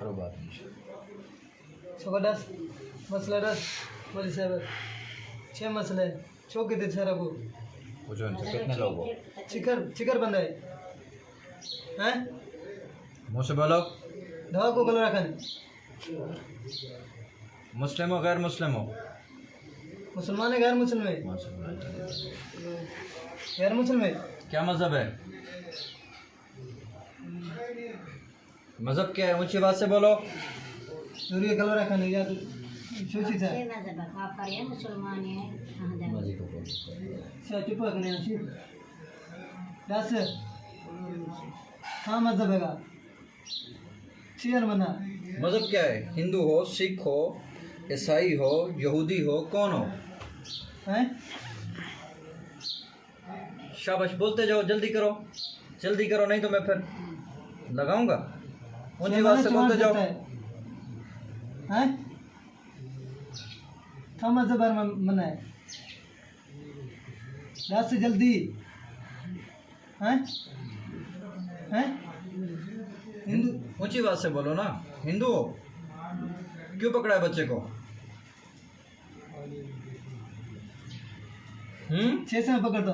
करो बात नहीं जबरदस्त मसला दस बोली साहब 6 मसले छो के दे सारा को पूछो इनसे कितने लोग हो? चिकर चिकर बंदा है हैं मुँह से बोलो। दवा को गला रखा है मुस्लिम हो गैर मुस्लिम हो? मुसलमान है गैर मुसलमान है गैर मुसलमान है क्या मज़हब है? मज़हब क्या है? ऊंची बात से बोलो। सूर्य गला रखा नहीं यार सोची था मुसलमान है मज़हब को बोलो। क्या चुप रखने अच्छी दस हाँ मज़हब है शेयर मना मज़हब क्या है? हिंदू हो, सिख हो, ईसाई हो, यहूदी हो, कौन हो? हैं शाबाश, बोलते जाओ, जल्दी करो नहीं तो मैं फिर लगाऊंगा। ऊंची बात से बोलते जाओ। हैं था मज़हब मना है दस से जल्दी हैं हैं हिंदू ऊंची बात से बोलो ना। हिंदू हो? क्यों पकड़ा है बच्चे को? 6 से पकड़ दो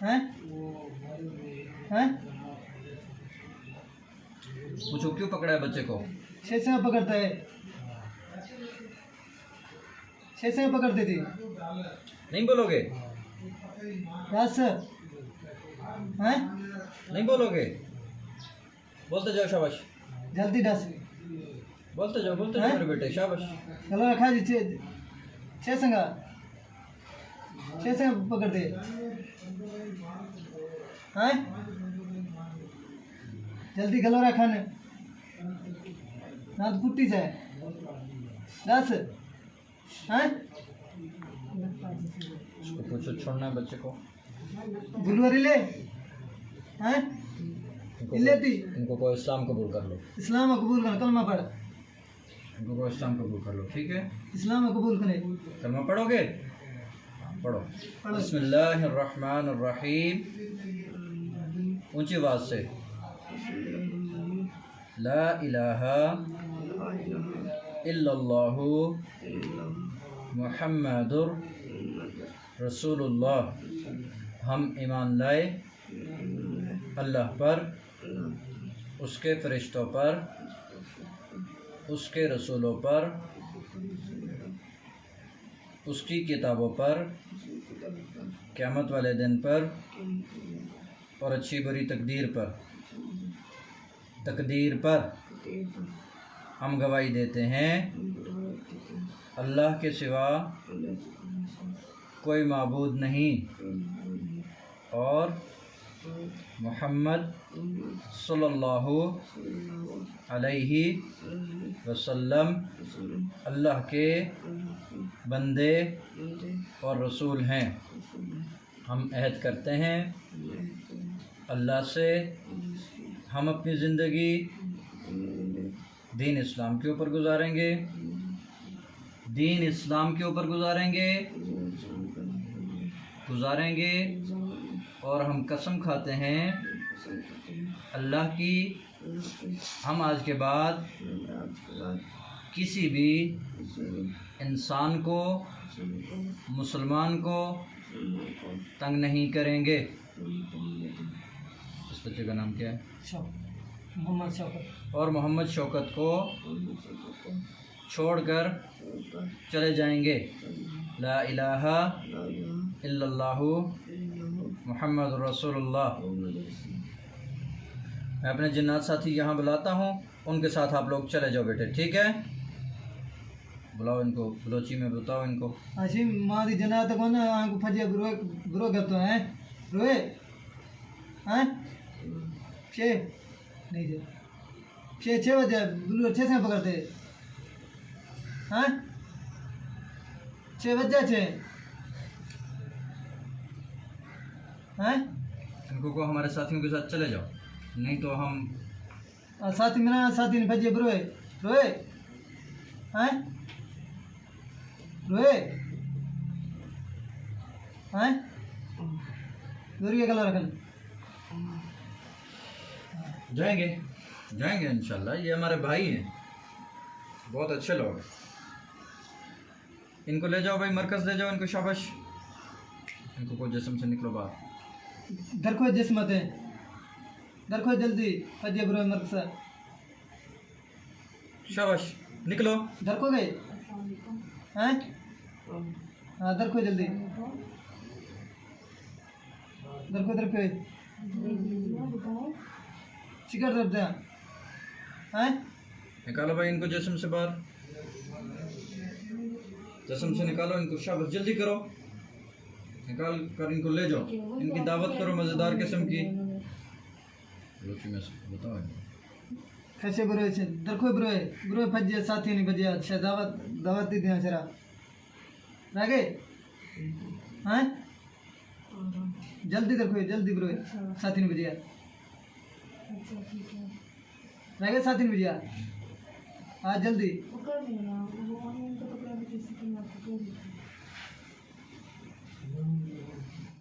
हैं हैं पूछो क्यों पकड़ा है बच्चे को? 6 से पकड़ता है 6 से पकड़ती थी नहीं बोलोगे? 10 हैं नहीं बोलोगे? बोलते जाओ, शाबाश। जल्दी 10 बोलते जाओ हैं? मेरे बेटे, शाबाश। चलो रखा जी 6 संगा 6 से पकड़ दे हैं जल्दी गलो रखा ने ना तो पुट्टी से 10 हैं उसको पूछो छोड़ना है बच्चे को। गुलवरी ले हैं इलेती इनको को इस्लाम कबूल कर लो। इस्लाम कबूल कर कलमा पढ़ इनको को इस्लाम कबूल कर लो, ठीक है? इस्लाम कबूल करे कलमा पढ़ोगे? पढ़ो। बिस्मिल्लाहिर्रहमानिर्रहीम। ऊंची आवाज से। ला इलाहा इल्लल्लाहु मुहम्मदुर रसूलुल्लाह। हम ईमान लाए अल्लाह पर, उसके फरिश्तों पर, उसके रसूलों पर, उसकी किताबों पर, क़यामत वाले दिन पर और अच्छी बुरी तकदीर पर हम गवाही देते हैं अल्लाह के सिवा कोई माबूद नहीं और मोहम्मद सल्लल्लाहु अलैहि वसल्लम अल्लाह के बंदे और रसूल हैं। हम अहद करते हैं अल्लाह से हम अपनी ज़िंदगी दीन इस्लाम के ऊपर गुजारेंगे, और हम कसम खाते हैं अल्लाह की हम आज के बाद किसी भी इंसान को, मुसलमान को तंग नहीं करेंगे। इस बच्चे का नाम क्या है? मोहम्मद शौकत। और मोहम्मद शौकत को छोड़कर चले जाएंगे। ला इलाहा इल्लल्लाहु मुहम्मद रसूलुल्लाह। मैं अपने जिन्नात साथी यहाँ बुलाता हूँ, उनके साथ आप लोग चले जाओ बेटे, ठीक है? बुलाओ इनको, बलोची में बताओ इनको। अच्छी माँ दी जनात को ना आंख फजे ग्रो ग्रो करते हैं रोए हैं छे नहीं दे छे बजे बुलू अच्छे से पकड़ते हैं 6 बजे हैं इनको को हमारे साथियों के साथ चले जाओ, नहीं तो हम साथी मेरा साथी ने फजे रोए रोए हैं रोए हैं दूरी का कलर रखना जाएंगे जाएंगे इंशाल्लाह। ये हमारे भाई हैं, बहुत अच्छे लोग हैं। इनको ले जाओ भाई, मरकज़ ले जाओ इनको, शाबाश। इनको को जिस्म से निकलो बाहर। दरखो जिस्मत है दरखो जल्दी फजे ब्रो मरकसा शाबाश निकलो। दरखो गए हैं हाँ दरखो जल्दी दरखो दरखो चिकट दर्द हैं निकालो भाई इनको जिस्म से बाहर, जिस्म से निकालो इनको, शाबाश जल्दी करो, निकाल कर इनको ले जाओ। इनकी दावत करो मज़ेदार किस्म की। रोची में बताओ इनको। कैसे ब्रो से दरखो ब्रो फजे साथी नहीं बजे अच्छा दावत दावत दी दिया चरा रागे हैं जल्दी दरखो जल्दी ब्रो साथी नहीं बजे रागे साथी नहीं बजे हाँ जल्दी